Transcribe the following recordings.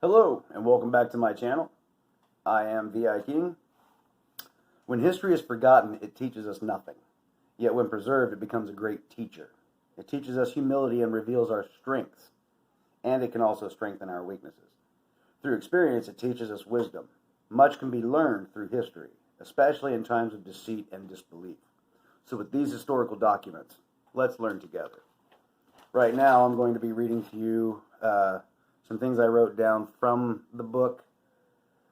Hello, and welcome back to my channel. I am V.I. King. When history is forgotten, it teaches us nothing. Yet when preserved, it becomes a great teacher. It teaches us humility and reveals our strengths. And it can also strengthen our weaknesses. Through experience, it teaches us wisdom. Much can be learned through history, especially in times of deceit and disbelief. So with these historical documents, let's learn together. Right now, I'm going to be reading to you some things I wrote down from the book,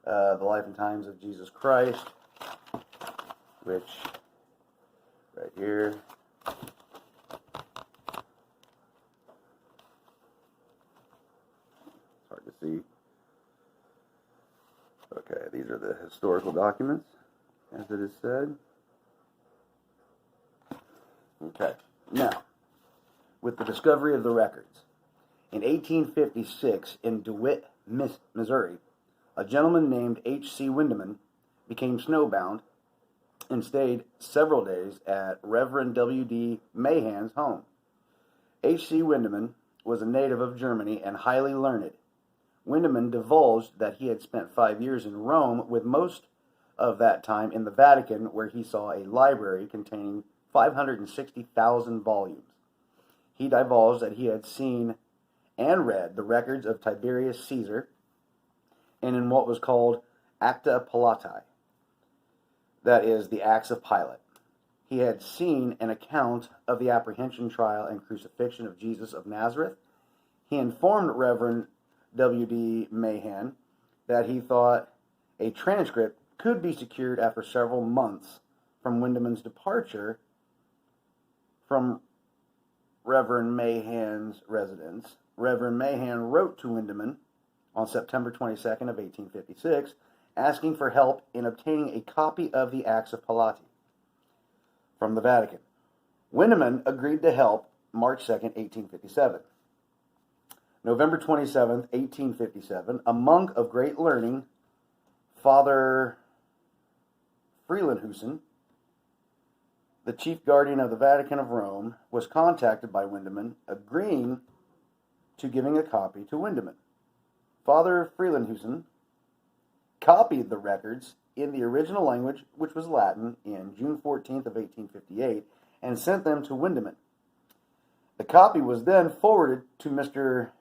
The Life and Times of Jesus Christ, which, right here, it's hard to see. Okay, these are the historical documents, as it is said. Okay, now, with the discovery of the records. In 1856, in DeWitt, Missouri, a gentleman named H.C. Windeman became snowbound and stayed several days at Reverend W.D. Mahan's home. H.C. Windeman was a native of Germany and highly learned. Windeman divulged that he had spent 5 years in Rome, with most of that time in the Vatican, where he saw a library containing 560,000 volumes. He divulged that he had seen and read the records of Tiberius Caesar, and in what was called Acta Pilati, that is, the Acts of Pilate. He had seen an account of the apprehension, trial, and crucifixion of Jesus of Nazareth. He informed Reverend W.D. Mahan that he thought a transcript could be secured after several months from Windeman's departure from Reverend Mahan's residence. Reverend Mahan wrote to Windeman on September 22nd of 1856, asking for help in obtaining a copy of the Acts of Pilati from the Vatican. Windeman agreed to help March 2nd, 1857. November 27th, 1857, a monk of great learning, Father Frelinhusen, the chief guardian of the Vatican of Rome, was contacted by Windeman, agreeing to giving a copy to Windeman. Father Frelinhusen copied the records in the original language, which was Latin, in June 14th of 1858, and sent them to Windeman. The copy was then forwarded to Mr.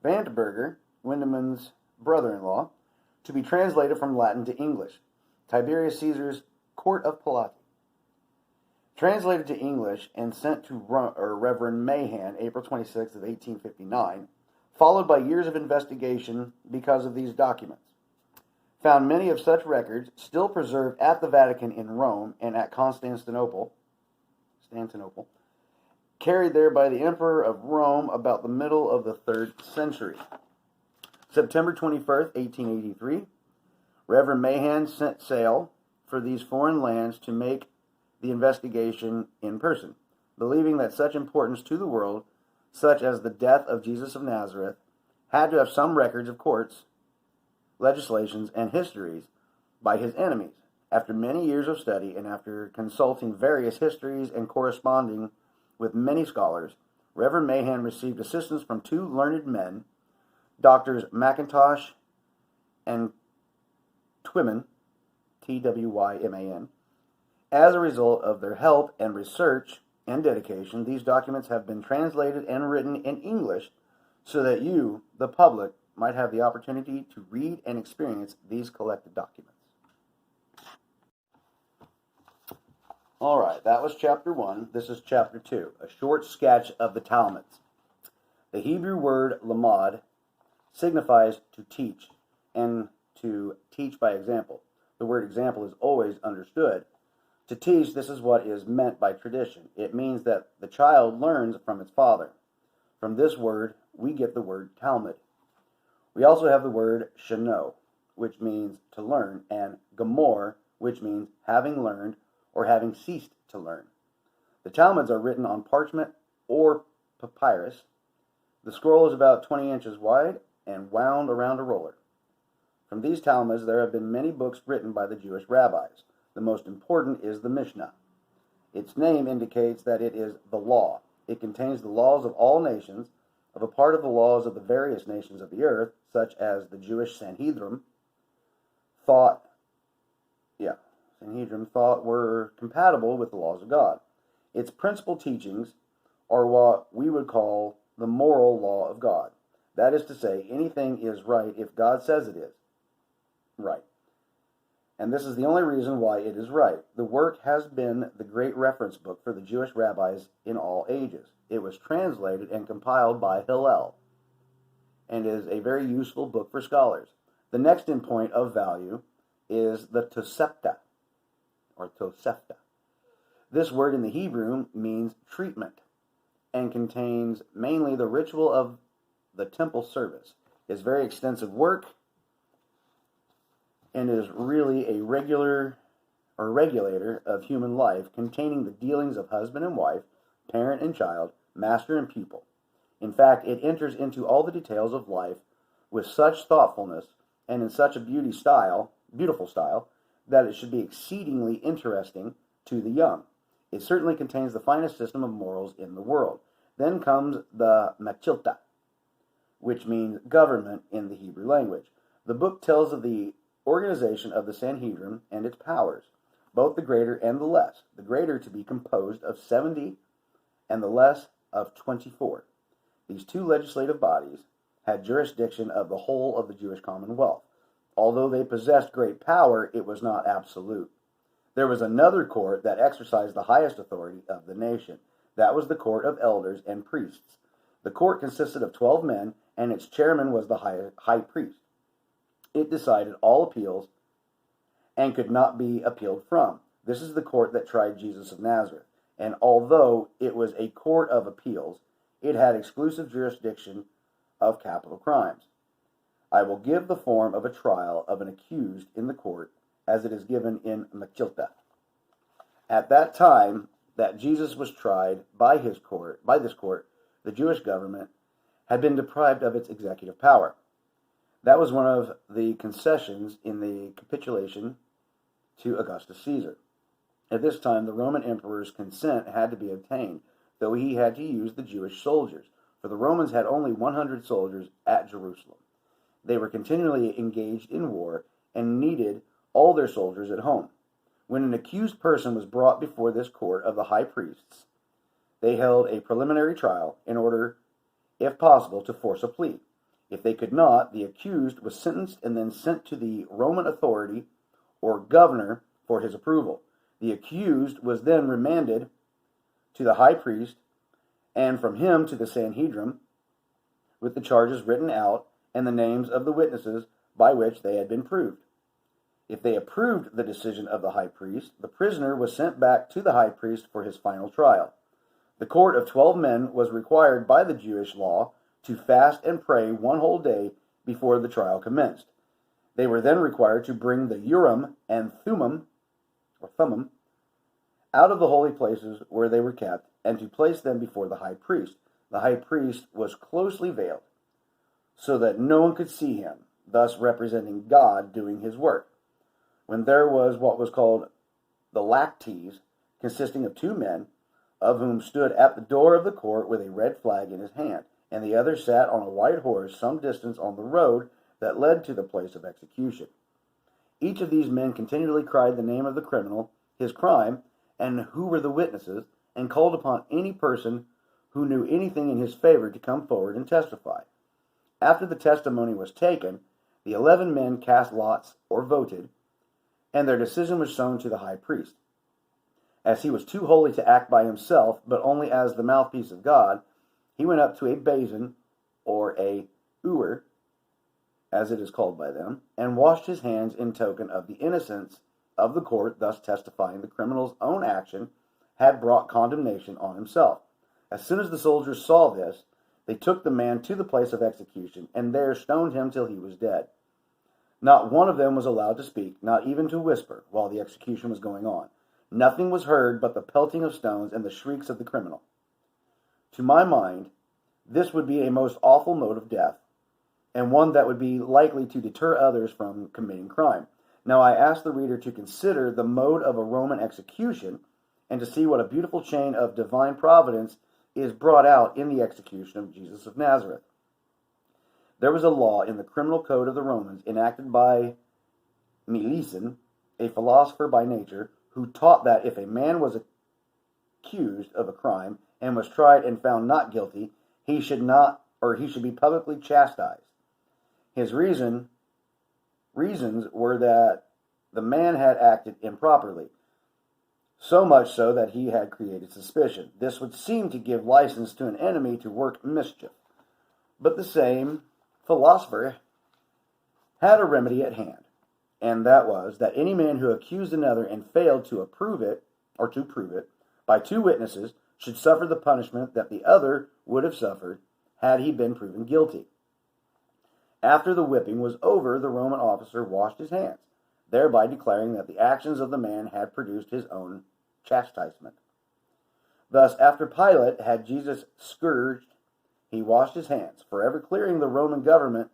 Vandenberger, Windeman's brother-in-law, to be translated from Latin to English. Tiberius Caesar's Court of Pilati. Translated to English and sent to Reverend Mahan, April 26th of 1859, followed by years of investigation because of these documents. Found many of such records still preserved at the Vatican in Rome and at Constantinople, carried there by the Emperor of Rome about the middle of the 3rd century. September 21st, 1883, Reverend Mahan set sail for these foreign lands to make the investigation in person, believing that such importance to the world, such as the death of Jesus of Nazareth, had to have some records of courts, legislations, and histories by his enemies. After many years of study and after consulting various histories and corresponding with many scholars, Reverend Mahan received assistance from two learned men, Doctors McIntosh and Twyman, Twyman. As a result of their help and research and dedication, these documents have been translated and written in English so that you, the public, might have the opportunity to read and experience these collected documents. All right, that was chapter 1. This is chapter 2, a short sketch of the Talmuds. The Hebrew word lamad signifies to teach and to teach by example. The word example is always understood. To teach, this is what is meant by tradition. It means that the child learns from its father. From this word, we get the word Talmud. We also have the word shano, which means to learn, and gamor, which means having learned or having ceased to learn. The Talmuds are written on parchment or papyrus. The scroll is about 20 inches wide and wound around a roller. From these Talmuds, there have been many books written by the Jewish rabbis. The most important is the Mishnah. Its name indicates that it is the law. It contains the laws of all nations, of a part of the laws of the various nations of the earth, such as the Jewish thought, Sanhedrin thought were compatible with the laws of God. Its principal teachings are what we would call the moral law of God. That is to say, anything is right if God says it is right. And this is the only reason why it is right. The work has been the great reference book for the Jewish rabbis in all ages. It was translated and compiled by Hillel, and is a very useful book for scholars. The next in point of value is the Tosefta, or Tosefta. This word in the Hebrew means treatment, and contains mainly the ritual of the temple service. It's very extensive work, and is really a regulator of human life, containing the dealings of husband and wife, parent and child, master and pupil. In fact, it enters into all the details of life with such thoughtfulness and in such a beautiful style, that it should be exceedingly interesting to the young. It certainly contains the finest system of morals in the world. Then comes the Mechilta, which means government in the Hebrew language. The book tells of the organization of the Sanhedrin and its powers, both the greater and the less, the greater to be composed of 70 and the less of 24. These two legislative bodies had jurisdiction of the whole of the Jewish commonwealth. Although they possessed great power, it was not absolute. There was another court that exercised the highest authority of the nation. That was the court of elders and priests. The court consisted of 12 men, and its chairman was the high priest. It decided all appeals and could not be appealed from. This is the court that tried Jesus of Nazareth. And although it was a court of appeals, it had exclusive jurisdiction of capital crimes. I will give the form of a trial of an accused in the court as it is given in Mechilta. At that time that Jesus was tried by this court, the Jewish government had been deprived of its executive power. That was one of the concessions in the capitulation to Augustus Caesar. At this time, the Roman emperor's consent had to be obtained, though he had to use the Jewish soldiers, for the Romans had only 100 soldiers at Jerusalem. They were continually engaged in war and needed all their soldiers at home. When an accused person was brought before this court of the high priests, they held a preliminary trial in order, if possible, to force a plea. If they could not, the accused was sentenced and then sent to the Roman authority or governor for his approval. The accused was then remanded to the high priest, and from him to the Sanhedrin, with the charges written out and the names of the witnesses by which they had been proved. If they approved the decision of the high priest, the prisoner was sent back to the high priest for his final trial. The court of 12 men was required by the Jewish law to fast and pray one whole day before the trial commenced. They were then required to bring the Urim and Thummim out of the holy places where they were kept, and to place them before the high priest. The high priest was closely veiled, so that no one could see him, thus representing God doing his work. When there was what was called the lactees, consisting of 2 men, of whom stood at the door of the court with a red flag in his hand, and the other sat on a white horse some distance on the road that led to the place of execution. Each of these men continually cried the name of the criminal, his crime, and who were the witnesses, and called upon any person who knew anything in his favor to come forward and testify. After the testimony was taken, the 11 men cast lots or voted, and their decision was shown to the high priest. As he was too holy to act by himself, but only as the mouthpiece of God, he went up to a basin, or a ewer, as it is called by them, and washed his hands in token of the innocence of the court, thus testifying the criminal's own action had brought condemnation on himself. As soon as the soldiers saw this, they took the man to the place of execution, and there stoned him till he was dead. Not one of them was allowed to speak, not even to whisper, while the execution was going on. Nothing was heard but the pelting of stones and the shrieks of the criminal. To my mind, this would be a most awful mode of death, and one that would be likely to deter others from committing crime. Now I ask the reader to consider the mode of a Roman execution, and to see what a beautiful chain of divine providence is brought out in the execution of Jesus of Nazareth. There was a law in the criminal code of the Romans enacted by Melissan, a philosopher by nature, who taught that if a man was accused of a crime and was tried and found not guilty, he should be publicly chastised. His reasons were that the man had acted improperly, so much so that he had created suspicion. This would seem to give license to an enemy to work mischief. But the same philosopher had a remedy at hand, and that was that any man who accused another and failed to prove it by two witnesses should suffer the punishment that the other would have suffered had he been proven guilty. After the whipping was over, the Roman officer washed his hands, thereby declaring that the actions of the man had produced his own chastisement. Thus, after Pilate had Jesus scourged, he washed his hands, forever clearing the Roman government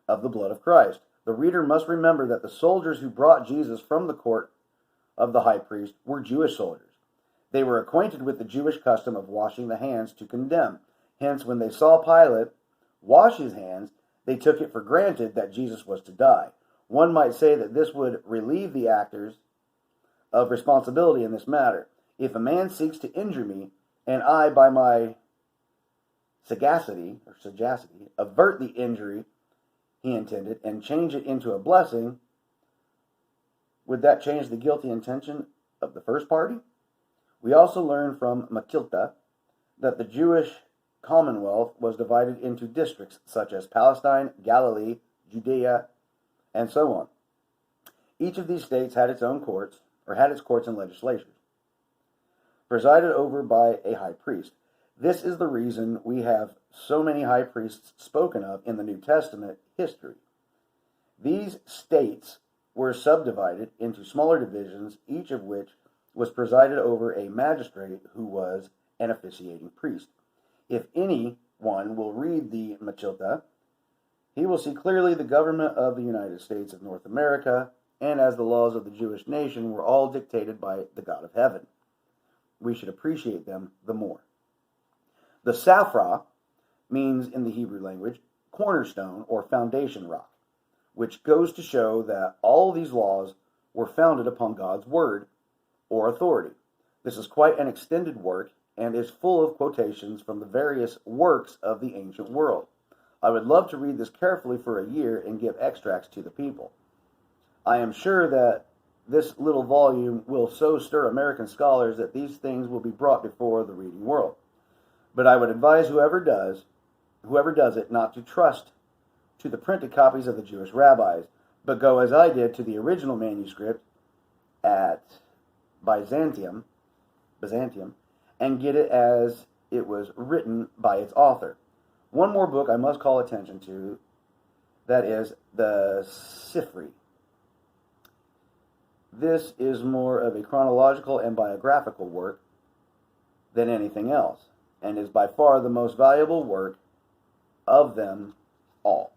of the blood of Christ. The reader must remember that the soldiers who brought Jesus from the court of the high priest were Jewish soldiers. They were acquainted with the Jewish custom of washing the hands to condemn. Hence, when they saw Pilate wash his hands, they took it for granted that Jesus was to die. One might say that this would relieve the actors of responsibility in this matter. If a man seeks to injure me, and I, by my sagacity, avert the injury he intended and change it into a blessing, would that change the guilty intention of the first party? We also learn from Makilta that the Jewish commonwealth was divided into districts such as Palestine, Galilee, Judea, and so on. Each of these states had its own courts, or had its courts and legislatures, presided over by a high priest. This is the reason we have so many high priests spoken of in the New Testament history. These states were subdivided into smaller divisions, each of which was presided over a magistrate who was an officiating priest. If anyone will read the Makilta, he will see clearly the government of the United States of North America, and as the laws of the Jewish nation were all dictated by the God of heaven. We should appreciate them the more. The Safra means in the Hebrew language cornerstone or foundation rock, which goes to show that all these laws were founded upon God's word or authority. This is quite an extended work and is full of quotations from the various works of the ancient world. I would love to read this carefully for a year and give extracts to the people. I am sure that this little volume will so stir American scholars that these things will be brought before the reading world. But I would advise whoever does it not to trust to the printed copies of the Jewish rabbis, but go as I did to the original manuscript at Byzantium, and get it as it was written by its author. One more book I must call attention to, that is the Sifri. This is more of a chronological and biographical work than anything else, and is by far the most valuable work of them all.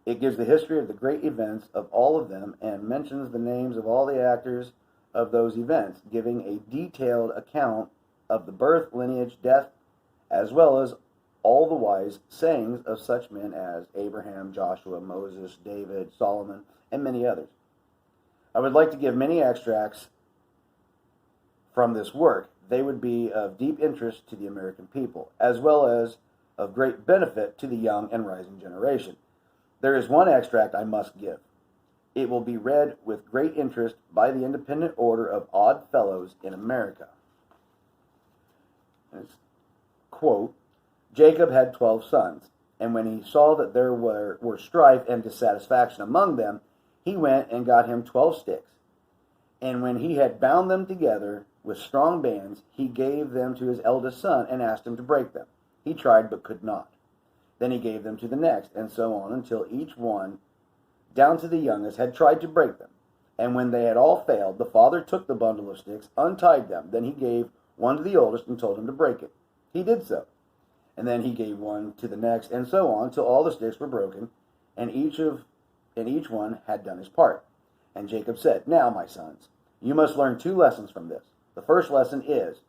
It gives the history of the great events of all of them and mentions the names of all the actors of those events, giving a detailed account of the birth, lineage, death, as well as all the wise sayings of such men as Abraham, Joshua, Moses, David, Solomon, and many others. I would like to give many extracts from this work. They would be of deep interest to the American people, as well as of great benefit to the young and rising generation. There is one extract I must give. It will be read with great interest by the Independent Order of Odd Fellows in America. It's, quote, Jacob had 12 sons, and when he saw that there were strife and dissatisfaction among them, he went and got him 12 sticks. And when he had bound them together with strong bands, he gave them to his eldest son and asked him to break them. He tried but could not. Then he gave them to the next, and so on until each one, down to the youngest, had tried to break them. And when they had all failed, the father took the bundle of sticks, untied them. Then he gave one to the oldest and told him to break it. He did so. And then he gave one to the next, and so on, till all the sticks were broken, and each one had done his part. And Jacob said, Now, my sons, you must learn two lessons from this. The first lesson is,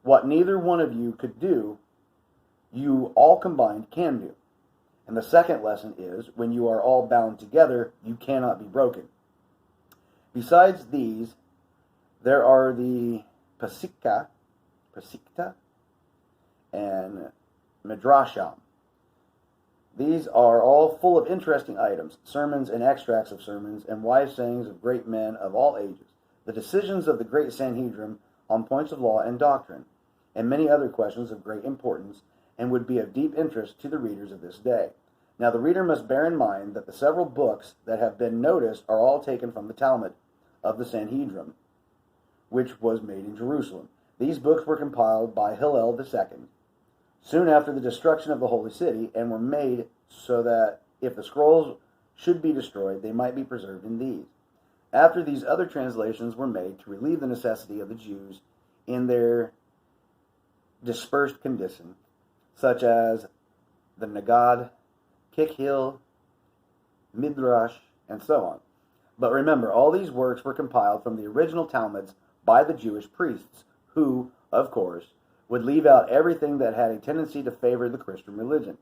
What neither one of you could do, you all combined can do. And the second lesson is, when you are all bound together, you cannot be broken. Besides these, there are the Pasikta, and Midrasham. These are all full of interesting items, sermons and extracts of sermons, and wise sayings of great men of all ages, the decisions of the great Sanhedrin on points of law and doctrine, and many other questions of great importance, and would be of deep interest to the readers of this day. Now the reader must bear in mind that the several books that have been noticed are all taken from the Talmud of the Sanhedrin, which was made in Jerusalem. These books were compiled by Hillel II, soon after the destruction of the holy city, and were made so that if the scrolls should be destroyed, they might be preserved in these. After these other translations were made to relieve the necessity of the Jews in their dispersed condition, such as the Nagad, Kikhil, Midrash, and so on. But remember, all these works were compiled from the original Talmuds by the Jewish priests, who, of course, would leave out everything that had a tendency to favor the Christian religion.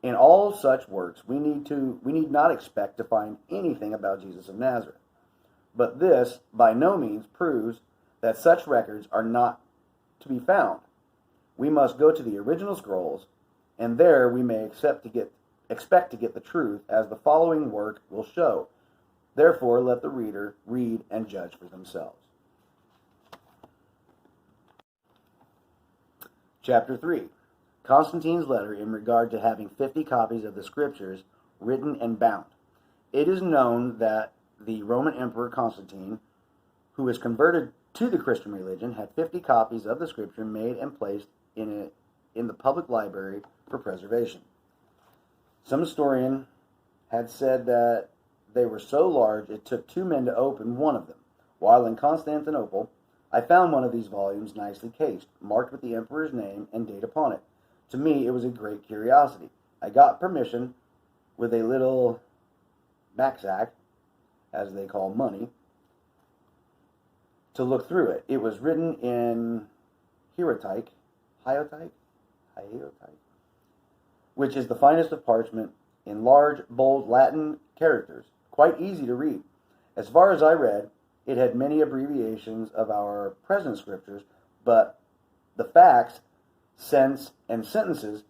In all such works, we need not expect to find anything about Jesus of Nazareth. But this, by no means, proves that such records are not to be found. We must go to the original scrolls, and there we may expect to get the truth, as the following work will show. Therefore, let the reader read and judge for themselves. Chapter 3. Constantine's letter in regard to having 50 copies of the Scriptures written and bound. It is known that the Roman Emperor Constantine, who was converted to the Christian religion, had 50 copies of the Scripture made and placed in the public library for preservation. Some historian had said that they were so large it took 2 men to open one of them. While in Constantinople, I found one of these volumes nicely cased, marked with the emperor's name and date upon it. To me, it was a great curiosity. I got permission with a little backsack, as they call money, to look through it. It was written in hierotype, which is the finest of parchment, in large, bold Latin characters, quite easy to read. As far as I read, it had many abbreviations of our present scriptures, but the facts, sense, and sentences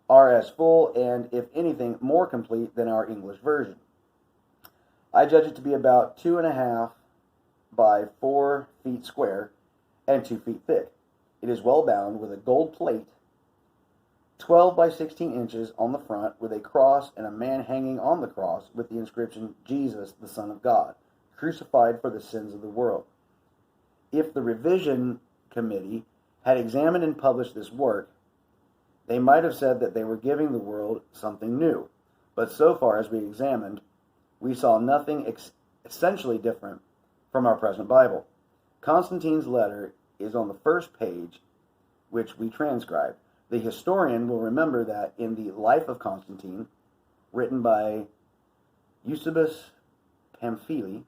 are as full and, if anything, more complete than our English version. I judge it to be about 2.5 by 4 feet square and 2 feet thick. It is well bound with a gold plate, 12 by 16 inches on the front, with a cross and a man hanging on the cross with the inscription, Jesus, the Son of God, crucified for the sins of the world. If the revision committee had examined and published this work, they might have said that they were giving the world something new. But so far as we examined, we saw nothing essentially different from our present Bible. Constantine's letter is on the first page, which we transcribed. The historian will remember that in the Life of Constantine, written by Eusebius Pamphili,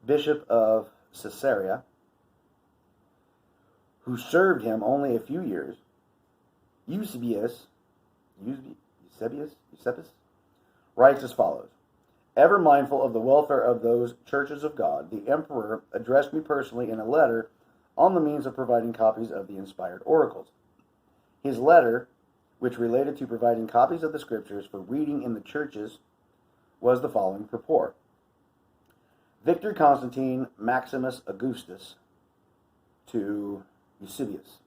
Bishop of Caesarea, who served him only a few years, Eusebius writes as follows: Ever mindful of the welfare of those churches of God, the emperor addressed me personally in a letter on the means of providing copies of the inspired oracles. His letter, which related to providing copies of the Scriptures for reading in the churches, was the following purport. Victor Constantine Maximus Augustus to Eusebius.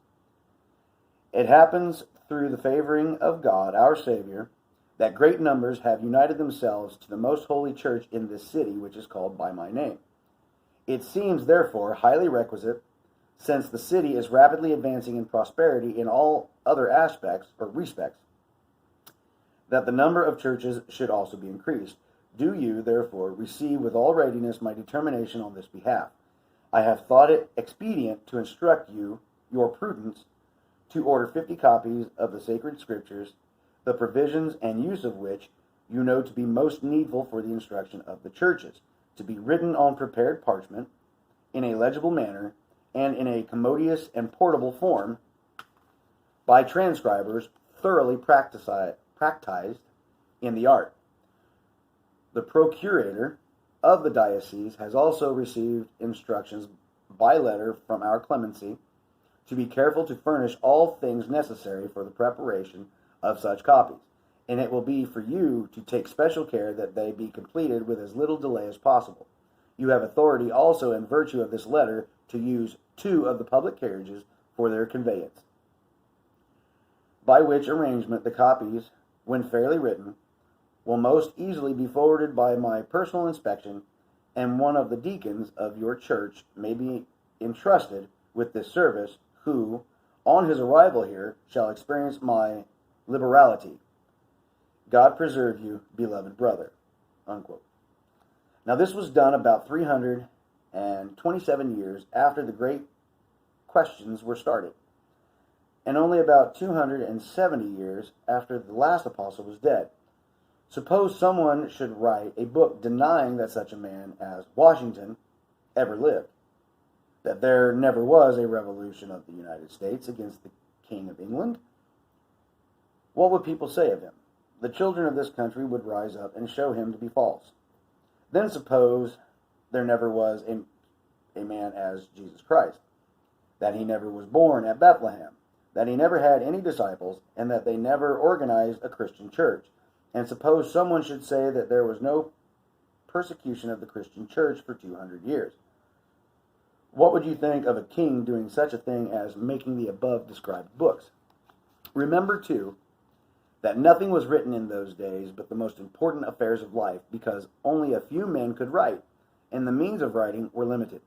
It happens through the favoring of God, our Savior, that great numbers have united themselves to the most holy church in this city, which is called by my name. It seems, therefore, highly requisite, since the city is rapidly advancing in prosperity in all other aspects or respects, that the number of churches should also be increased. Do you, therefore, receive with all readiness my determination on this behalf. I have thought it expedient to instruct you, your prudence, to order 50 copies of the sacred Scriptures, the provisions and use of which you know to be most needful for the instruction of the churches, to be written on prepared parchment, in a legible manner, and in a commodious and portable form by transcribers thoroughly practiced in the art. The procurator of the diocese has also received instructions by letter from our clemency to be careful to furnish all things necessary for the preparation of such copies, and it will be for you to take special care that they be completed with as little delay as possible. You have authority also in virtue of this letter to use 2 of the public carriages for their conveyance, by which arrangement the copies, when fairly written, will most easily be forwarded by my personal inspection, and one of the deacons of your church may be entrusted with this service, who, on his arrival here, shall experience my liberality. God preserve you, beloved brother." Unquote. Now this was done about 327 years after the great questions were started, and only about 270 years after the last apostle was dead. Suppose someone should write a book denying that such a man as Washington ever lived, that there never was a revolution of the United States against the King of England. What would people say of him? The children of this country would rise up and show him to be false. Then suppose there never was a man as Jesus Christ, that he never was born at Bethlehem, that he never had any disciples, and that they never organized a Christian church. And suppose someone should say that there was no persecution of the Christian church for 200 years. What would you think of a king doing such a thing as making the above described books? Remember, too, that nothing was written in those days but the most important affairs of life, because only a few men could write, and the means of writing were limited.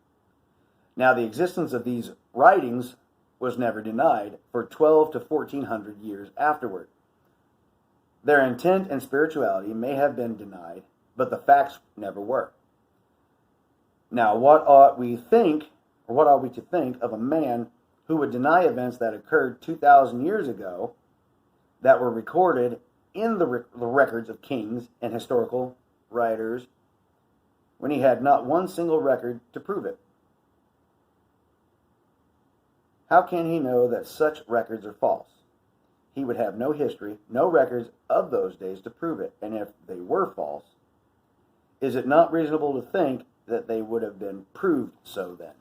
Now, the existence of these writings was never denied for 12 to 1400 years afterward. Their intent and spirituality may have been denied, but the facts never were. Now, what ought we to think of a man who would deny events that occurred 2,000 years ago that were recorded in the records of kings and historical writers, when he had not one single record to prove it? How can he know that such records are false? He would have no history, no records of those days to prove it, and if they were false, is it not reasonable to think that they would have been proved so then?